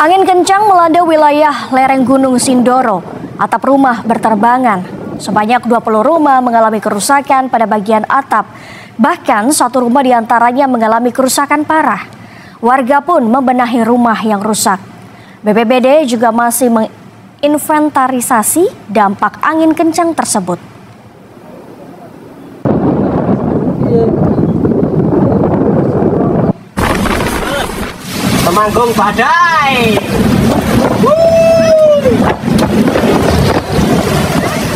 Angin kencang melanda wilayah lereng Gunung Sindoro. Atap rumah berterbangan. Sebanyak 20 rumah mengalami kerusakan pada bagian atap. Bahkan satu rumah diantaranya mengalami kerusakan parah. Warga pun membenahi rumah yang rusak. BPBD juga masih menginventarisasi dampak angin kencang tersebut. Temanggung badai.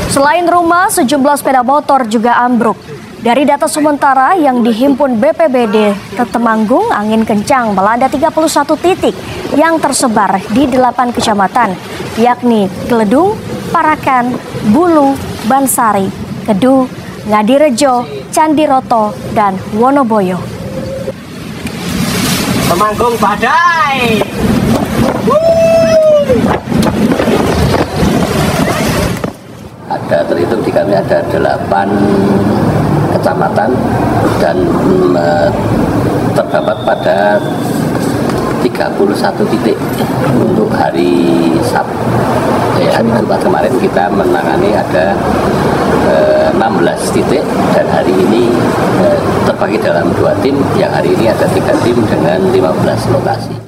Selain rumah, sejumlah sepeda motor juga ambruk. Dari data sementara yang dihimpun BPBD Temanggung, angin kencang melanda 31 titik yang tersebar di 8 kecamatan, yakni Gledung, Parakan, Bulu, Bansari, Kedu, Ngadirejo, Candiroto, dan Wonoboyo. Temanggung badai. Ada terhitung di kami ada 8 kecamatan dan terdapat pada 31 titik untuk hari Sabtu. Hari Jumat kemarin kita menangani ada 16 titik dan hari ini terbagi dalam 2 tim, yang hari ini ada 3 tim dengan 15 lokasi.